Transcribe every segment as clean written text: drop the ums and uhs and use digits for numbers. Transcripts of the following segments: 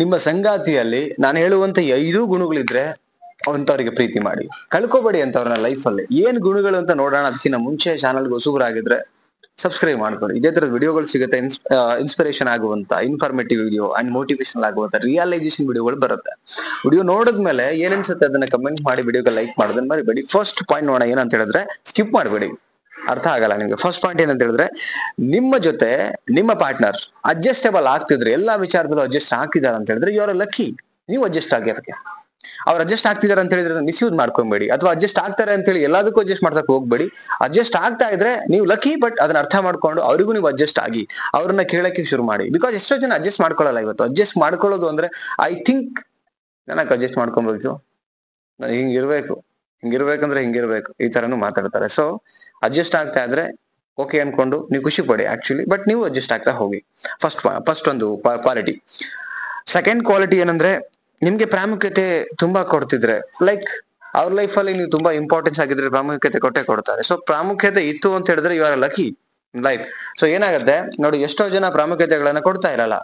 ನಿಮ್ಮ ಸಂಗಾತಿಯಲ್ಲಿ ನಾನು ಹೇಳುವಂತ ಈ 5 ಗುಣಗಳಿದ್ರೆ ಅಂತವ್ರಿಗೆ ಪ್ರೀತಿ ಮಾಡಿ, ಕಳ್ಕೊಬೇಡಿ ಅಂತವ್ರನ್ನ ಲೈಫ್ ಅಲ್ಲಿ. ಏನ್ ಗುಣಗಳು ಅಂತ ನೋಡೋಣ. ಅದಕ್ಕಿಂತ ಮುಂಚೆ ಚಾನಲ್ಗೆ ಹೊಸಬರಾಗಿದ್ರೆ ಸಬ್ಸ್ಕ್ರೈಬ್ ಮಾಡ್ಕೊಳ್ಳಿ. ಇದೇ ತರದ ವಿಡಿಯೋಗಳು ಸಿಗುತ್ತೆ. ಇನ್ಸ್ಪಿರೇಷನ್ ಆಗುವಂತ, ಇನ್ಫಾರ್ಮೇಟಿವ್ ವಿಡಿಯೋ ಅಂಡ್ ಮೋಟಿವೇಶನಲ್ ಆಗುವಂತ ರಿಯಲೈಸೇಷನ್ ವಿಡಿಯೋಗಳು ಬರುತ್ತೆ. ವಿಡಿಯೋ ನೋಡಿದ್ಮೇಲೆ ಏನ್ ಅನ್ಸುತ್ತೆ ಅದನ್ನ ಕಮೆಂಟ್ ಮಾಡಿ, ವಿಡಿಯೋಗೆ ಲೈಕ್ ಮಾಡೋದನ್ನ ಮರಿಬೇಡಿ. ಫಸ್ಟ್ ಪಾಯಿಂಟ್ ನೋಡೋಣ. ಏನಂತ ಹೇಳಿದ್ರೆ ಸ್ಕಿಪ್ ಮಾಡಬೇಡಿ, ಅರ್ಥ ಆಗಲ್ಲ ನಿಮ್ಗೆ. ಫಸ್ಟ್ ಪಾಯಿಂಟ್ ಏನಂತ ಹೇಳಿದ್ರೆ, ನಿಮ್ಮ ಜೊತೆ ನಿಮ್ಮ ಪಾರ್ಟ್ನರ್ ಅಡ್ಜಸ್ಟೇಬಲ್ ಆಗ್ತಿದ್ರೆ, ಎಲ್ಲಾ ವಿಚಾರದಲ್ಲೂ ಅಡ್ಜಸ್ಟ್ ಆಗ್ತಿದಾರ ಅಂತ ಹೇಳಿದ್ರೆ ಯು ಆರ್ ಲಕ್ಕಿ. ನೀವು ಅಡ್ಜಸ್ಟ್ ಆಗಿ ಅದಕ್ಕೆ. ಅವ್ರು ಅಡ್ಜಸ್ಟ್ ಆಗ್ತಿದಾರೆ ಅಂತ ಹೇಳಿದ್ರೆ ಮಿಸ್ಯೂಸ್ ಮಾಡ್ಕೊಬೇಡಿ, ಅಥವಾ ಅಡ್ಜಸ್ಟ್ ಆಗ್ತಾರೆ ಅಂತ ಹೇಳಿ ಎಲ್ಲದಕ್ಕೂ ಅಡ್ಜಸ್ಟ್ ಮಾಡ್ಸಕ್ ಹೋಗ್ಬೇಡಿ. ಅಡ್ಜಸ್ಟ್ ಆಗ್ತಾ ಇದ್ರೆ ನೀವು ಲಕ್ಕಿ, ಬಟ್ ಅದನ್ನ ಅರ್ಥ ಮಾಡ್ಕೊಂಡು ಅವರಿಗೂ ನೀವು ಅಡ್ಜಸ್ಟ್ ಆಗಿ ಅವ್ರನ್ನ ಕೇಳಕ್ಕೆ ಶುರು ಮಾಡಿ. ಬಿಕಾಸ್ ಎಷ್ಟೋ ಜನ ಅಡ್ಜಸ್ಟ್ ಮಾಡ್ಕೊಳ್ಳಲ್ಲ. ಇವತ್ತು ಅಡ್ಜಸ್ಟ್ ಮಾಡ್ಕೊಳ್ಳೋದು ಅಂದ್ರೆ ಐ ಥಿಂಕ್ ನನಗೆ ಅಡ್ಜಸ್ಟ್ ಮಾಡ್ಕೊಬೇಕು, ನಾನು ಹಿಂಗಿರ್ಬೇಕಂದ್ರೆ ಹಿಂಗಿರ್ಬೇಕು, ಈ ತರನು ಮಾತಾಡ್ತಾರೆ. ಸೊ ಅಡ್ಜಸ್ಟ್ ಆಗ್ತಾ ಇದ್ರೆ ಓಕೆ ಅನ್ಕೊಂಡು ನೀವು ಖುಷಿ ಪಡಿ ಆಕ್ಚುಲಿ, ಬಟ್ ನೀವು ಅಡ್ಜಸ್ಟ್ ಆಗ್ತಾ ಹೋಗಿ. ಫಸ್ಟ್ ಒಂದು ಕ್ವಾಲಿಟಿ. ಸೆಕೆಂಡ್ ಕ್ವಾಲಿಟಿ ಏನಂದ್ರೆ, ನಿಮ್ಗೆ ಪ್ರಾಮುಖ್ಯತೆ ತುಂಬಾ ಕೊಡ್ತಿದ್ರೆ, ಲೈಕ್ ಅವ್ರ ಲೈಫ್ ಅಲ್ಲಿ ನೀವು ತುಂಬಾ ಇಂಪಾರ್ಟೆನ್ಸ್ ಆಗಿದ್ರೆ ಪ್ರಾಮುಖ್ಯತೆ ಕೊಡ್ತಾರೆ. ಸೊ ಪ್ರಾಮುಖ್ಯತೆ ಇತ್ತು ಅಂತ ಹೇಳಿದ್ರೆ you are lucky life. So ಏನಾಗುತ್ತೆ ನೋಡಿ, ಎಷ್ಟೋ ಜನ ಪ್ರಾಮುಖ್ಯತೆಗಳನ್ನ ಕೊಡ್ತಾ ಇರಲ್ಲ.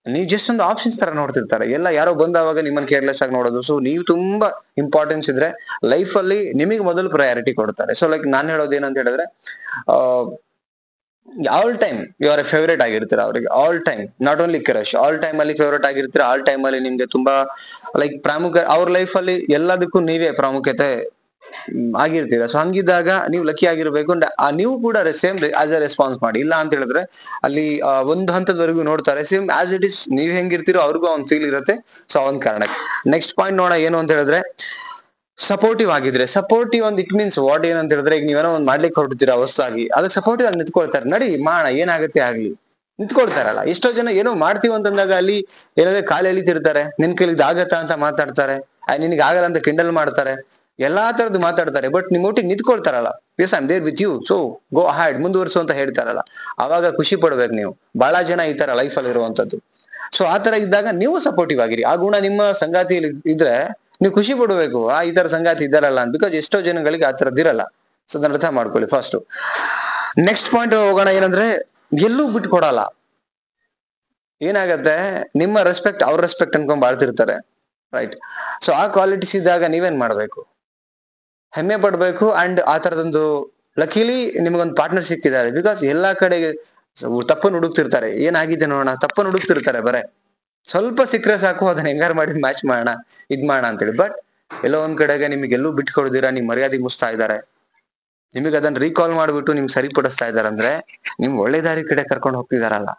ನೀವು ಜಸ್ಟ್ ಒಂದು ಆಪ್ಷನ್ಸ್ ತರ ನೋಡ್ತಿರ್ತಾರೆ. ಎಲ್ಲ ಯಾರೋ ಬಂದವಾಗ ನಿಮ್ಮನ್ನ ಕೇರ್ಲೆಸ್ ಆಗಿ ನೋಡೋದು. ಸೊ ನೀವು ತುಂಬಾ ಇಂಪಾರ್ಟೆನ್ಸ್ ಇದ್ರೆ ಲೈಫ್ ಅಲ್ಲಿ ನಿಮಗೆ ಮೊದಲು ಪ್ರಯಾರಿಟಿ ಕೊಡ್ತಾರೆ. ಸೊ ಲೈಕ್ ನಾನು ಹೇಳೋದು ಏನಂತ ಹೇಳಿದ್ರೆ, all time you are a favourite ಆಗಿರ್ತೀರ ಅವ್ರಿಗೆ. All time, not only crush, all time ಅಲ್ಲಿ ಫೇವರೇಟ್ ಆಗಿರ್ತೀರ. ಆಲ್ ಟೈಮ್ ಅಲ್ಲಿ ನಿಮ್ಗೆ ತುಂಬಾ ಲೈಕ್ ಅವ್ರ ಲೈಫ್ ಅಲ್ಲಿ ಎಲ್ಲದಕ್ಕೂ ನೀವೇ ಪ್ರಾಮುಖ್ಯತೆ ಆಗಿರ್ತೀರ. ಸೊ ಹಂಗಿದ್ದಾಗ ನೀವು ಲಕ್ಕಿ ಆಗಿರ್ಬೇಕು. ನೀವು ಕೂಡ ಸೇಮ್ ಆಸ್ ಎ ರೆಸ್ಪಾನ್ಸ್ ಮಾಡಿ. ಇಲ್ಲ ಅಂತ ಹೇಳಿದ್ರೆ ಅಲ್ಲಿ ಒಂದು ಹಂತದವರೆಗೂ ನೋಡ್ತಾರೆ, ಸೇಮ್ ಆಸ್ ಇಟ್ ಇಸ್ ನೀವ್ ಹೆಂಗಿರ್ತೀರೋ ಅವ್ರಿಗೂ ಅವ್ನ್ ಫೀಲ್ ಇರುತ್ತೆ. ಸೊ ಅವನ್ ಕಾರಣಕ್ಕೆ ನೆಕ್ಸ್ಟ್ ಪಾಯಿಂಟ್ ನೋಡೋಣ. ಏನು ಅಂತ ಹೇಳಿದ್ರೆ, ಸಪೋರ್ಟಿವ್ ಆಗಿದ್ರೆ. ಸಪೋರ್ಟಿವ್ ಒಂದು ಇಟ್ ಮೀನ್ಸ್ ವಾಟ್ ಏನಂತ ಹೇಳಿದ್ರೆ, ಈಗ ನೀವೇನೋ ಒಂದ್ ಮಾಡ್ಲಿಕ್ಕೆ ಹೊರಡ್ತೀರಾ ಹೊಸದಾಗಿ, ಅದಕ್ಕೆ ಸಪೋರ್ಟಿವ್ ಆಗಿ ನಿಂತ್ಕೊಳ್ತಾರೆ. ನಡಿ ಮಾಡೋಣ, ಏನಾಗುತ್ತೆ ಆಗ್ಲಿ, ನಿಂತ್ಕೊಳ್ತಾರಲ್ಲ. ಎಷ್ಟೋ ಜನ ಏನೋ ಮಾಡ್ತೀವಿ ಅಂತಂದಾಗ ಅಲ್ಲಿ ಏನಾದ್ರೆ ಕಾಲು ಎಳಿತಿರ್ತಾರೆ, ನಿನ್ ಕೈಲಿ ಆಗತ್ತಾ ಅಂತ ಮಾತಾಡ್ತಾರೆ, ನಿನ್ಗೆ ಆಗಲ್ಲ ಅಂತ ಕಿಂಡಲ್ ಮಾಡ್ತಾರೆ, ಎಲ್ಲಾ ತರದ್ದು ಮಾತಾಡ್ತಾರೆ. ಬಟ್ ನಿಮ್ ಒಟ್ಟಿಗೆ ನಿಂತ್ಕೊಳ್ತಾರಲ್ಲ, yes I am there with you, so go ahead, ಮುಂದುವರ್ಸು ಅಂತ ಹೇಳ್ತಾರಲ್ಲ, ಅವಾಗ ಖುಷಿ ಪಡ್ಬೇಕು ನೀವು. ಬಹಳ ಜನ ಈ ತರ ಲೈಫ್ ಅಲ್ಲಿ ಇರುವಂತದ್ದು. ಸೊ ಆ ತರ ಇದ್ದಾಗ ನೀವು ಸಪೋರ್ಟಿವ್ ಆಗಿರಿ. ಆ ಗುಣ ನಿಮ್ಮ ಸಂಗಾತಿಯಲ್ಲಿ ಇದ್ರೆ ನೀವು ಖುಷಿ ಪಡ್ಬೇಕು, ಈ ತರ ಸಂಗಾತಿ ಇದ್ದಾರಲ್ಲ ಅಂತ. ಬಿಕಾಸ್ ಎಷ್ಟೋ ಜನಗಳಿಗೆ ಆ ತರದ್ದಿರಲ್ಲ. ಸೊ ಅದನ್ನ ಅರ್ಥ ಮಾಡ್ಕೊಳ್ಳಿ ಫಸ್ಟ್. ನೆಕ್ಸ್ಟ್ ಪಾಯಿಂಟ್ ಹೋಗೋಣ. ಏನಂದ್ರೆ, ಎಲ್ಲೂ ಬಿಟ್ಕೊಡಲ್ಲ. ಏನಾಗತ್ತೆ, ನಿಮ್ಮ ರೆಸ್ಪೆಕ್ಟ್ ಅವ್ರ ರೆಸ್ಪೆಕ್ಟ್ ಅನ್ಕೊಂಡ್ ಬಾಳ್ತಿರ್ತಾರೆ, ರೈಟ್? ಸೊ ಆ ಕ್ವಾಲಿಟೀಸ್ ಇದ್ದಾಗ ನೀವೇನ್ ಮಾಡ್ಬೇಕು, ಹೆಮ್ಮೆ ಪಡ್ಬೇಕು. ಅಂಡ್ ಆ ತರದೊಂದು ಲಕಿಲಿ ನಿಮ್ಗೊಂದು ಪಾರ್ಟ್ನರ್ ಸಿಕ್ಕಿದ್ದಾರೆ. ಬಿಕಾಸ್ ಎಲ್ಲಾ ಕಡೆಗೆ ತಪ್ಪನ್ನು ಹುಡುಕ್ತಿರ್ತಾರೆ, ಏನಾಗಿದೆ ನೋಡೋಣ, ತಪ್ಪನ್ನು ಹುಡುಕ್ತಿರ್ತಾರೆ. ಬರೇ ಸ್ವಲ್ಪ ಸಿಕ್ಕರೆ ಸಾಕು, ಅದನ್ನ ಹೆಂಗಾರು ಮಾಡಿ ಮ್ಯಾಚ್ ಮಾಡೋಣ, ಇದ್ ಮಾಡೋಣ ಅಂತೇಳಿ. ಬಟ್ ಎಲ್ಲೋ ಒಂದ್ ಕಡೆಗೆ ನಿಮ್ಗೆ ಎಲ್ಲೂ ಬಿಟ್ಕೊಡ್ದಿರಾ, ನಿಮ್ ಮರ್ಯಾದೆ ಮುಸ್ತಾ ಇದ್ದಾರೆ, ನಿಮಗೆ ಅದನ್ನ ರೀಕಾಲ್ ಮಾಡ್ಬಿಟ್ಟು ನಿಮ್ಗೆ ಸರಿಪಡಿಸ್ತಾ ಇದಾರೆ ಅಂದ್ರೆ ನಿಮ್ ಒಳ್ಳೆ ದಾರಿ ಕಡೆ ಕರ್ಕೊಂಡು ಹೋಗ್ತಿದಾರಲ್ಲ,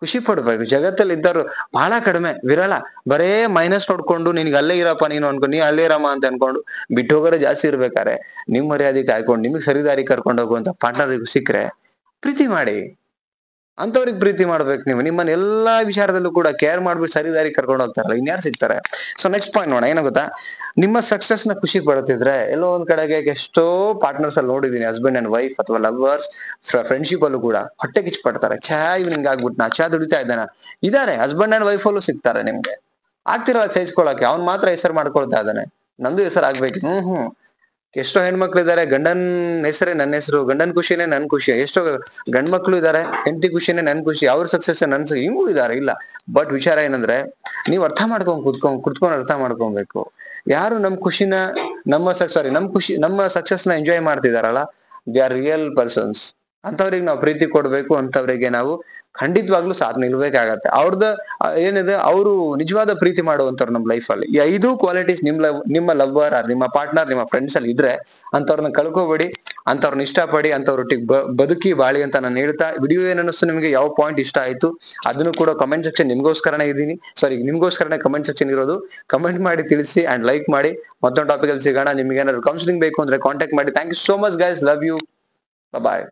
ಖುಷಿ ಪಡ್ಬೇಕು. ಜಗತ್ತಲ್ಲಿ ಇದ್ದವ್ರು ಬಹಳ ಕಡಿಮೆ, ವಿರಳ. ಬರೇ ಮೈನಸ್ ನೋಡ್ಕೊಂಡು ನಿನ್ಗೆ ಅಲ್ಲೇ ಇರಪ್ಪ ನೀನು ಅನ್ಕೊಂಡು, ನೀ ಅಲ್ಲೇ ಇರಮ್ಮ ಅಂತ ಅನ್ಕೊಂಡು ಬಿಟ್ಟು ಹೋಗೋರೆ ಜಾಸ್ತಿ ಇರ್ಬೇಕಾರೆ, ನಿಮ್ ಮರ್ಯಾದೆ ಕಾಯ್ಕೊಂಡು ನಿಮಗ್ ಸರಿದಾರಿ ಕರ್ಕೊಂಡು ಹೋಗುವಂತ ಪಾರ್ಟ್ನರ್ ಸಿಕ್ಕರೆ ಪ್ರೀತಿ ಮಾಡಿ. ಅಂತವ್ರಿಗೆ ಪ್ರೀತಿ ಮಾಡ್ಬೇಕು ನೀವು. ನಿಮ್ಮನ್ನ ಎಲ್ಲಾ ವಿಚಾರದಲ್ಲೂ ಕೂಡ ಕೇರ್ ಮಾಡ್ಬಿಟ್ಟು ಸರಿ ದಾರಿ ಕರ್ಕೊಂಡು ಹೋಗ್ತಾರಲ್ಲ, ಇನ್ಯಾರು ಸಿಗ್ತಾರೆ? ಸೊ ನೆಕ್ಸ್ಟ್ ಪಾಯಿಂಟ್ ನೋಡೋಣ. ಏನೋ ಗೊತ್ತಾ, ನಿಮ್ಮ ಸಕ್ಸಸ್ ನ ಖುಷಿ ಪಡ್ತಿದ್ರೆ, ಎಲ್ಲೋ ಒಂದ್ ಕಡೆಗೆ ಎಷ್ಟೋ ಪಾರ್ಟ್ನರ್ಸ್ ಅಲ್ಲಿ ನೋಡಿದೀನಿ, ಹಸ್ಬೆಂಡ್ ಅಂಡ್ ವೈಫ್ ಅಥವಾ ಲವರ್ಸ್ ಫ್ರೆಂಡ್ಶಿಪ್ ಅಲ್ಲೂ ಕೂಡ ಹೊಟ್ಟೆ ಕಿಚ್ಚು ಪಡ್ತಾರೆ. ಇವ್ ಹಿಂಗ ಆಗ್ಬಿಟ್ನಾ, ದುಡಿತಾ ಇದಾರೆ. ಹಸ್ಬೆಂಡ್ ಅಂಡ್ ವೈಫ್ ಅಲ್ಲೂ ಸಿಗ್ತಾರೆ ನಿಮ್ಗೆ. ಆಗ್ತಿರಲ್ಲ ಸಹಿಸ್ಕೊಳಕ್ಕೆ, ಅವ್ನ್ ಮಾತ್ರ ಹೆಸರು ಮಾಡ್ಕೊಳ್ತಾ ಇದ್ದಾನೆ, ನಂದು ಹೆಸರು ಆಗ್ಬೇಕು. ಎಷ್ಟೋ ಹೆಣ್ಮಕ್ಳು ಇದಾರೆ, ಗಂಡನ್ ಹೆಸರೇ ನನ್ನ ಹೆಸರು, ಗಂಡನ್ ಖುಷಿನೇ ನನ್ ಖುಷಿ. ಎಷ್ಟೋ ಗಂಡ್ ಮಕ್ಳು ಇದಾರೆ, ಹೆಂಡತಿ ಖುಷಿನೇ ನನ್ ಖುಷಿ, ಅವ್ರ ಸಕ್ಸಸ್ ಹಿಂಗೂ ಇದಾರೆ. ಇಲ್ಲ, ಬಟ್ ವಿಚಾರ ಏನಂದ್ರೆ, ನೀವು ಅರ್ಥ ಕುತ್ಕೊಂಡು ಅರ್ಥ ಮಾಡ್ಕೊಬೇಕು. ಯಾರು ನಮ್ ಖುಷಿನ ನಮ್ಮ ಸಕ್ಸಸ್ ನ ಎಂಜಾಯ್ ಮಾಡ್ತಿದಾರಲ್ಲ, ದೇ ಆರ್ ರಿಯಲ್ ಪರ್ಸನ್ಸ್. ಅಂತವ್ರಿಗೆ ನಾವು ಪ್ರೀತಿ ಕೊಡ್ಬೇಕು. ಅಂತವ್ರಿಗೆ ನಾವು ಖಂಡಿತವಾಗ್ಲೂ ಸಾಥ್ ನಿಲ್ಬೇಕಾಗತ್ತೆ. ಅವ್ರದ್ದು ಏನಿದೆ, ಅವರು ನಿಜವಾದ ಪ್ರೀತಿ ಮಾಡುವಂತವ್ರು ನಮ್ಮ ಲೈಫ್ ಅಲ್ಲಿ. ಈ 5 ಕ್ವಾಲಿಟೀಸ್ ನಿಮ್ಮ ಲವ್ವರ್ ಆರ್ ನಿಮ್ಮ ಪಾರ್ಟ್ನರ್, ನಿಮ್ಮ ಫ್ರೆಂಡ್ಸ್ ಅಲ್ಲಿ ಇದ್ರೆ ಅಂತವ್ರನ್ನ ಕಳ್ಕೊಬೇಡಿ, ಅಂತವ್ರನ್ನ ಇಷ್ಟಪಡಿ, ಅಂತವ್ರೊಟ್ಟಿಗೆ ಬದುಕಿ ಬಾಳಿ ಅಂತ ನಾನು ಹೇಳ್ತಾ, ವಿಡಿಯೋ ಏನನ್ನಿಸ್ತು ನಿಮಗೆ, ಯಾವ ಪಾಯಿಂಟ್ ಇಷ್ಟ ಆಯ್ತು ಅದನ್ನು ಕೂಡ ಕಮೆಂಟ್ ಸೆಕ್ಷನ್ ನಿಮ್ಗೋಸ್ಕರನೇ ಕಮೆಂಟ್ ಸೆಕ್ಷನ್ ಇರೋದು. ಕಮೆಂಟ್ ಮಾಡಿ ತಿಳಿಸಿ ಅಂಡ್ ಲೈಕ್ ಮಾಡಿ. ಮತ್ತೊಂದು ಟಾಪಿಕ್ ಅಲ್ಲಿ ಸಿಗೋಣ. ನಿಮ್ಗೆ ಏನಾದ್ರು ಕೌನ್ಸಿಲಿಂಗ್ ಬೇಕು ಅಂದ್ರೆ ಕಾಂಟ್ಯಾಕ್ಟ್ ಮಾಡಿ. Thank you so much guys, love you, bye.